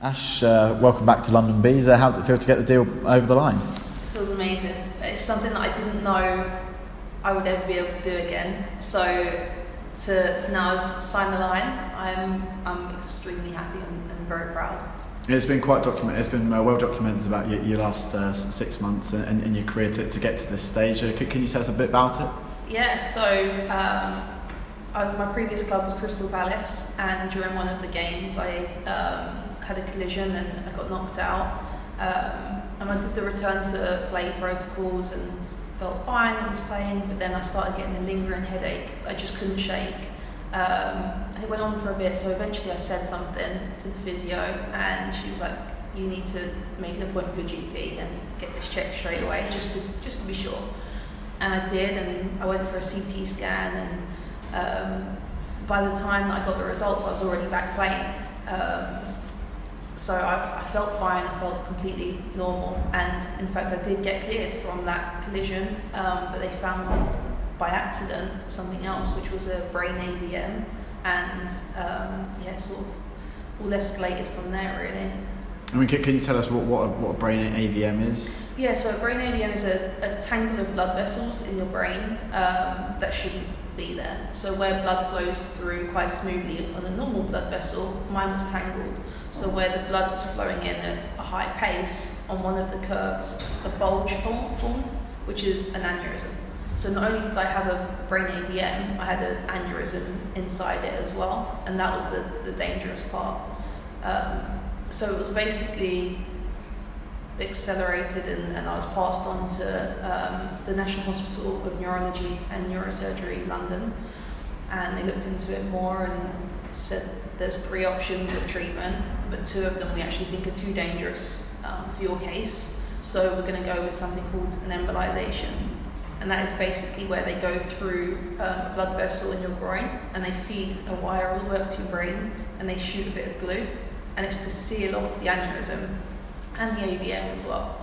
Ash, welcome back to London Bees. How did it feel to get the deal over the line? It feels amazing. It's something that I didn't know I would ever be able to do again. So to now sign the line, I'm extremely happy and very proud. It's been quite documented. It's been well documented about your last 6 months and your career to get to this stage. Can you tell us a bit about it? Yeah. So my previous club was Crystal Palace, and during one of the games, I had a collision and I got knocked out. And I did the return to play protocols and felt fine. I was playing, but then I started getting a lingering headache. I just couldn't shake. And it went on for a bit, so eventually I said something to the physio, and she was like, "You need to make an appointment with your GP and get this checked straight away, just to be sure." And I did, and I went for a CT scan, and by the time that I got the results, I was already back playing. So I felt fine, I felt completely normal, and in fact I did get cleared from that collision, but they found by accident something else, which was a brain AVM, and sort of all escalated from there, really. I mean, can you tell us what a brain AVM is? Yeah, so a brain AVM is a tangle of blood vessels in your brain that shouldn't be there. So where blood flows through quite smoothly on a normal blood vessel, mine was tangled. So where the blood was flowing in at a high pace, on one of the curves, a bulge formed, which is an aneurysm. So not only did I have a brain AVM, I had an aneurysm inside it as well, and that was the dangerous part. So it was basically accelerated, and I was passed on to the National Hospital of Neurology and Neurosurgery, London, and they looked into it more and said there's 3 options of treatment, but 2 of them we actually think are too dangerous for your case. So we're going to go with something called an embolization, and that is basically where they go through a blood vessel in your groin, and they feed a wire all the way up to your brain, and they shoot a bit of glue, and it's to seal off the aneurysm and the AVM as well.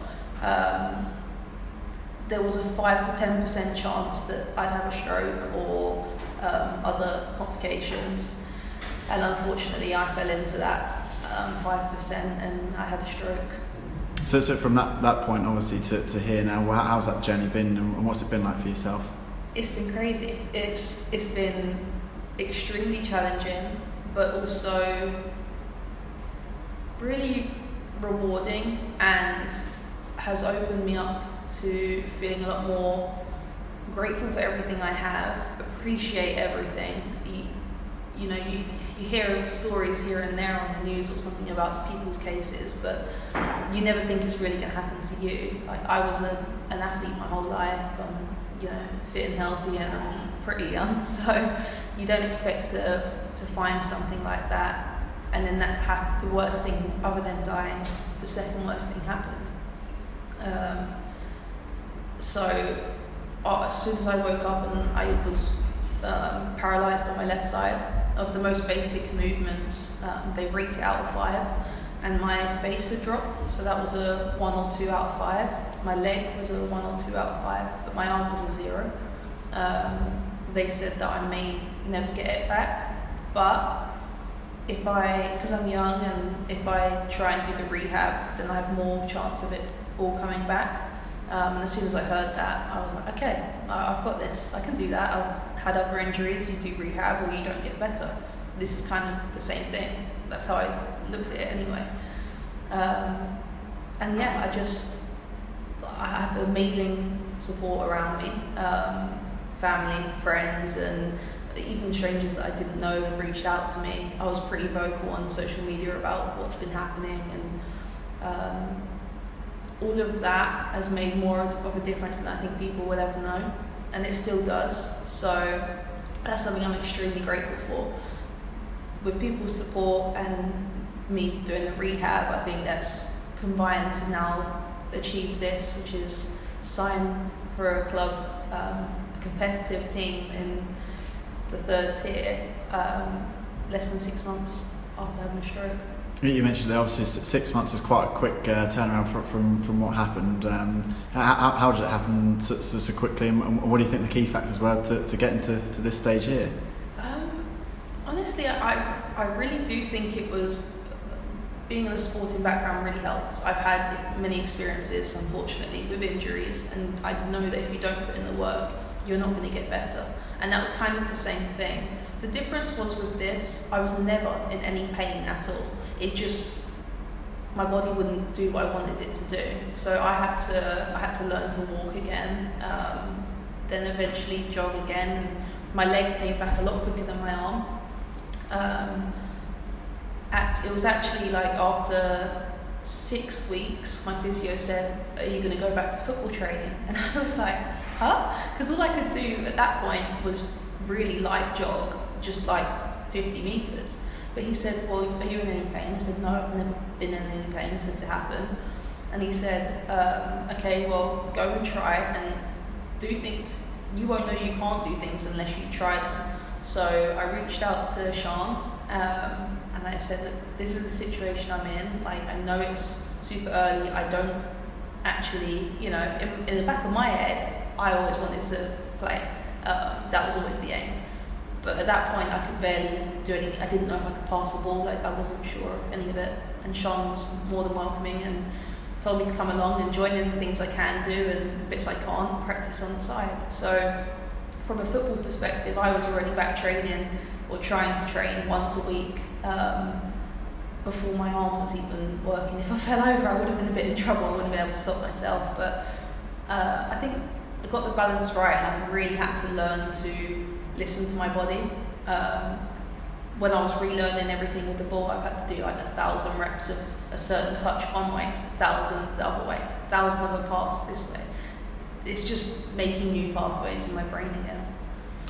There was a 5 to 10% chance that I'd have a stroke or other complications, and unfortunately I fell into that 5% and I had a stroke. So from that point, obviously, to here now, how's that journey been, and what's it been like for yourself? It's been crazy. It's been extremely challenging, but also really rewarding, and has opened me up to feeling a lot more grateful for everything I have, appreciate everything. You hear stories here and there on the news or something about people's cases, but you never think it's really going to happen to you. Like, I was an athlete my whole life. I'm fit and healthy, and I'm pretty young, so you don't expect to find something like that. And then the worst thing, other than dying, the second worst thing happened. So as soon as I woke up, and I was paralysed on my left side. Of the most basic movements, they rate it out of 5, and my face had dropped, so that was a 1 or 2 out of 5. My leg was a 1 or 2 out of 5, but my arm was a 0. They said that I may never get it back, but because I'm young, and if I try and do the rehab, then I have more chance of it all coming back. And as soon as I heard that, I was like, okay, I've got this, I can do that. I've had other injuries, you do rehab or you don't get better. This is kind of the same thing. That's how I looked at it anyway. And yeah, I have amazing support around me. Family, friends, and even strangers that I didn't know have reached out to me. I was pretty vocal on social media about what's been happening, and all of that has made more of a difference than I think people will ever know, and it still does. So that's something I'm extremely grateful for. With people's support and me doing the rehab, I think that's combined to now achieve this, which is sign for a club, a competitive team in the 3rd tier, less than 6 months after having a stroke. You mentioned that obviously 6 months is quite a quick turnaround from what happened. How did it happen so quickly, and what do you think the key factors were to get into this stage here? Honestly, I really do think it was being in a sporting background really helped. I've had many experiences, unfortunately, with injuries, and I know that if you don't put in the work, you're not going to get better. And that was kind of the same thing. The difference was with this, I was never in any pain at all. It just, my body wouldn't do what I wanted it to do. So I had to learn to walk again, then eventually jog again, and my leg came back a lot quicker than my arm. It was actually like after 6 weeks, my physio said, "Are you going to go back to football training?" And I was like, huh? Because all I could do at that point was really light jog, just like 50 meters. But he said, "Well, are you in any pain?" I said, "No, I've never been in any pain since it happened." And he said, "Okay, well, go and try and do things. You won't know you can't do things unless you try them." So I reached out to Sean, and I said, "Look, this is the situation I'm in. Like, I know it's super early. I don't actually, in the back of my head, I always wanted to play. That was always the aim. But at that point, I could barely do anything. I didn't know if I could pass a ball. I wasn't sure of any of it. And Sean was more than welcoming and told me to come along and join in the things I can do and the bits I can't, practice on the side." So from a football perspective, I was already back training or trying to train once a week before my arm was even working. If I fell over, I would have been a bit in trouble. I wouldn't have been able to stop myself. But I think I got the balance right, and I've really had to learn to listen to my body. When I was relearning everything with the ball, I've had to do like 1,000 reps of a certain touch one way, 1,000 the other way, 1,000 of a pass this way. It's just making new pathways in my brain again.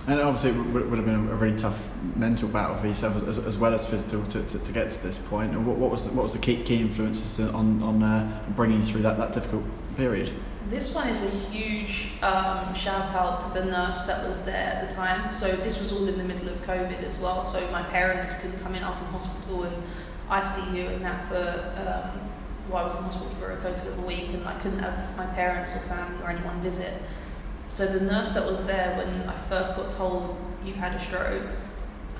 And obviously it would have been a really tough mental battle for yourself as well as physical to get to this point. And what was the key influences on bringing you through that difficult period? This one is a huge shout out to the nurse that was there at the time. So this was all in the middle of COVID as well. So my parents couldn't come in. I was in hospital and ICU and that for, I was in hospital for a total of a week, and I couldn't have my parents or family or anyone visit. So the nurse that was there when I first got told you've had a stroke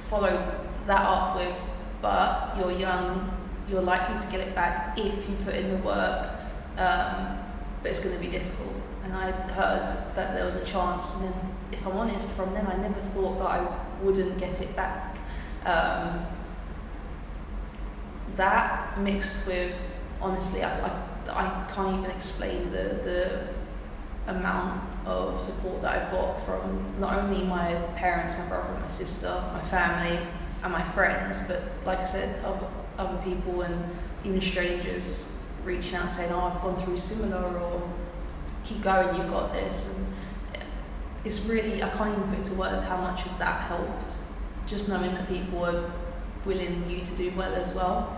followed that up with, "But you're young, you're likely to get it back if you put in the work, but it's going to be difficult." And I heard that there was a chance, and then, if I'm honest, from then I never thought that I wouldn't get it back. That mixed with, honestly, I can't even explain the amount of support that I've got from not only my parents, my brother, my sister, my family, and my friends, but like I said, other people and even strangers reaching out saying, "Oh, I've gone through similar," or "Keep going, you've got this." And it's really, I can't even put into words how much of that helped, just knowing that people are willing you to do well as well.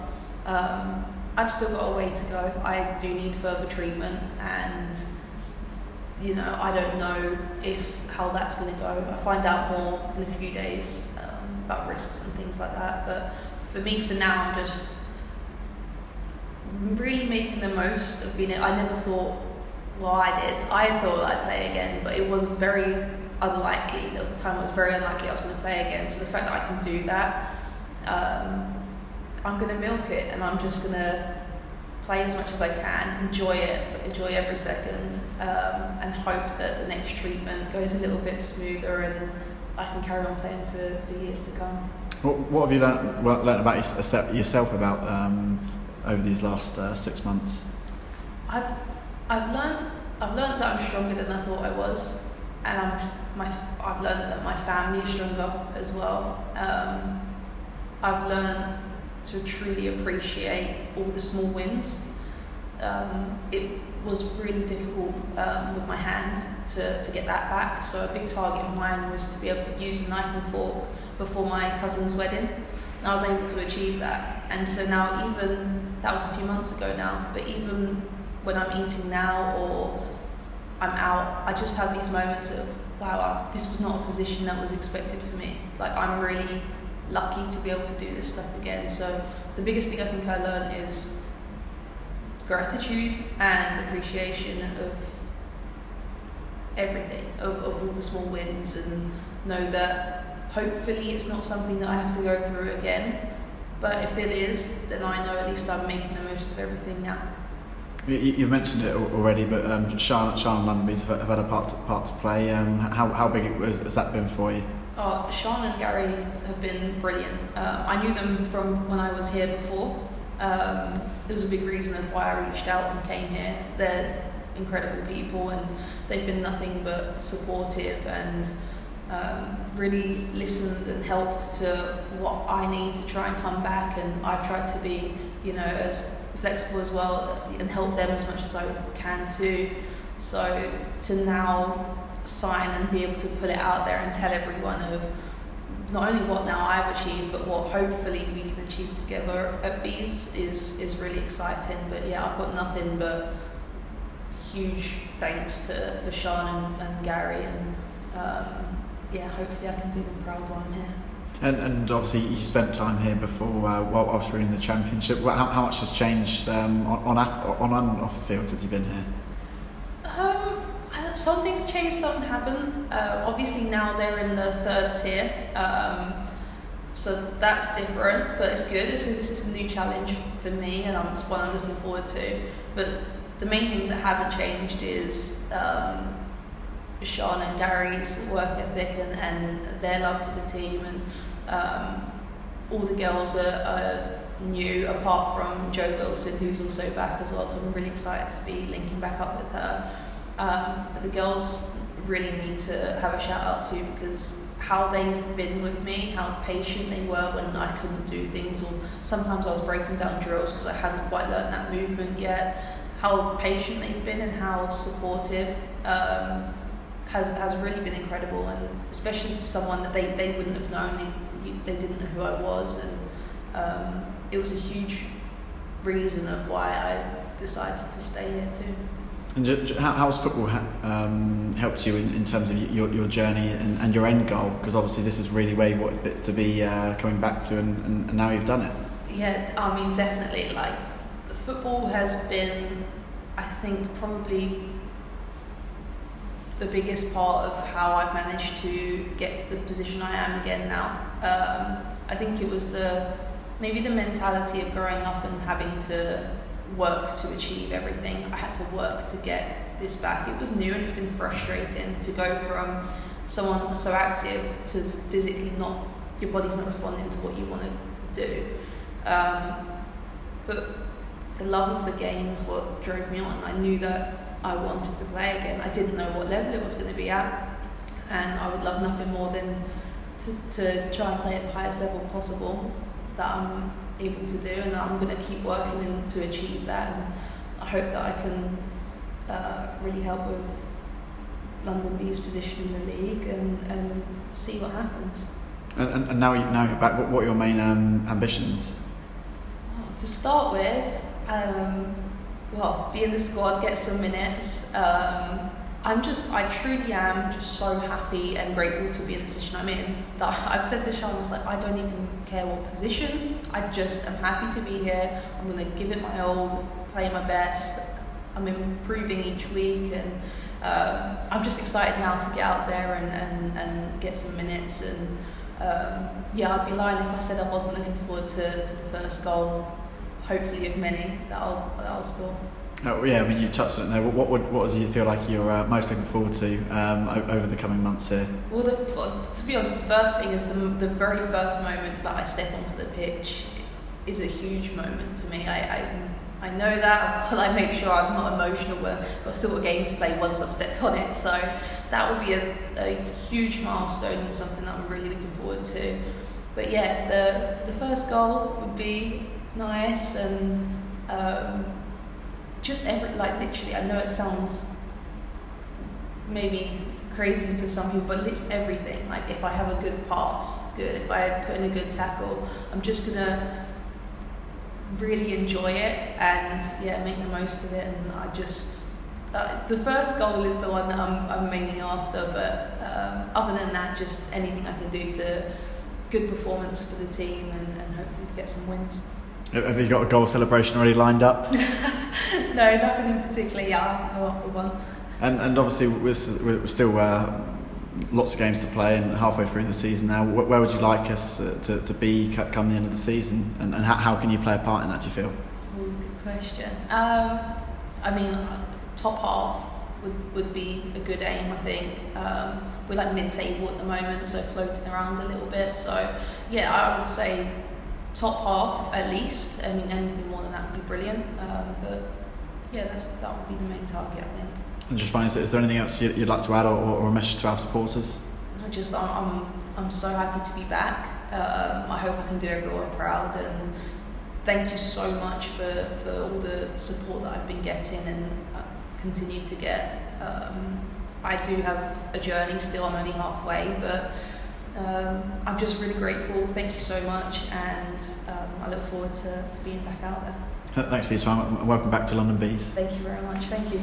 I've still got a way to go. I do need further treatment, and I don't know how that's going to go. I'll find out more in a few days about risks and things like that. But for me, for now, I'm just really making the most of being. I never thought. Well, I did. I thought I'd play again, but it was very unlikely. There was a time it was very unlikely I was going to play again. So the fact that I can do that, I'm going to milk it, and I'm just going to play as much as I can, enjoy every second, and hope that the next treatment goes a little bit smoother and I can carry on playing for years to come. What have you learnt about yourself about over these last 6 months? I've learnt that I'm stronger than I thought I was, and I've learnt that my family is stronger as well. I've learnt to truly appreciate all the small wins. It was really difficult with my hand to get that back, so a big target of mine was to be able to use a knife and fork before my cousin's wedding, and I was able to achieve that. And so now, even that was a few months ago now, but even when I'm eating now or I'm out, I just have these moments of, wow, this was not a position that was expected for me. Like, I'm really lucky to be able to do this stuff again. So the biggest thing I think I learned is gratitude and appreciation of everything, of all the small wins, and know that hopefully it's not something that I have to go through again, But if it is, then I know at least I'm making the most of everything now. You've mentioned it already, but Sean and Lundby's have had a part to play. How big has that been for you? Oh, Sean and Gary have been brilliant. I knew them from when I was here before. There's a big reason of why I reached out and came here. They're incredible people, and they've been nothing but supportive and really listened and helped to what I need to try and come back. And I've tried to be, as flexible as well and help them as much as I can too. So to now sign and be able to put it out there and tell everyone of not only what now I've achieved, but what hopefully we can achieve together at Bees is really exciting. But yeah, I've got nothing but huge thanks to Sean and Gary, and hopefully I can do them proud while I'm here. And obviously you spent time here before whilst we were in the championship. How much has changed on and off the field since you've been here? Some things have changed, some haven't. Obviously now they're in the 3rd tier, so that's different, but it's good. This is a new challenge for me, and it's one I'm looking forward to. But the main things that haven't changed is Sean and Gary's work ethic and their love for the team, and all the girls are new, apart from Jo Wilson, who's also back as well, so I'm really excited to be linking back up with her. But the girls really need to have a shout out to, because how they've been with me, how patient they were when I couldn't do things, or sometimes I was breaking down drills because I hadn't quite learned that movement yet. How patient they've been and how supportive has really been incredible, and especially to someone that they wouldn't have known, they didn't know who I was, and it was a huge reason of why I decided to stay here too. And how has football helped you in terms of your journey and your end goal? Because obviously this is really where you wanted to be coming back to, and now you've done it. Yeah, I mean, definitely. Like, the football has been, I think, probably the biggest part of how I've managed to get to the position I am again now. I think it was maybe the mentality of growing up and having to work to achieve everything. I had to work to get this back. It was new and it's been frustrating to go from someone so active to physically your body's not responding to what you want to do. But the love of the game is what drove me on. I knew that I wanted to play again. I didn't know what level it was going to be at, and I would love nothing more than to try and play at the highest level possible that I'm able to do, and I'm going to keep working to achieve that, and I hope that I can really help with London Bees' position in the league and see what happens. And now you're back, what are your main ambitions? To start with, be in the squad, get some minutes. I truly am just so happy and grateful to be in the position I'm in, that I've said to Sean, I was like, I don't even care what position, I just am happy to be here. I'm going to give it my all, play my best. I'm improving each week, and I'm just excited now to get out there and get some minutes. And I'd be lying if I said I wasn't looking forward to the first goal, hopefully of many that I'll score. Oh yeah, I mean, you touched on it there. What do you feel like you're most looking forward to over the coming months here? Well, to be honest, the first thing is the very first moment that I step onto the pitch is a huge moment for me. I know that, but I make sure I'm not emotional when I've got still a game to play once I've stepped on it. So that would be a huge milestone and something that I'm really looking forward to. But yeah, the first goal would be nice, and just literally, I know it sounds maybe crazy to some people, but everything. Like, if I have a good pass, good. If I put in a good tackle, I'm just gonna really enjoy it and make the most of it. And I just the first goal is the one that I'm mainly after. But other than that, just anything I can do to good performance for the team and hopefully get some wins. Have you got a goal celebration already lined up? No, nothing in particular. Yeah, I'll have to go up with one. And obviously we're still lots of games to play and halfway through the season now. Where would you like us to be come the end of the season, and how can you play a part in that, do you feel? Good question. I mean, top half would be a good aim, I think. We're like mid-table at the moment, so floating around a little bit. So yeah, I would say top half at least. I mean, anything more than that would be brilliant. But yeah, that would be the main target, I think. And just finally, is there anything else you'd like to add, or a message to our supporters? I'm so happy to be back. I hope I can do everyone proud, and thank you so much for all the support that I've been getting and continue to get. I do have a journey still. I'm only halfway, but I'm just really grateful. Thank you so much, and I look forward to being back out there. Thanks for your time, and welcome back to London Bees. Thank you very much. Thank you.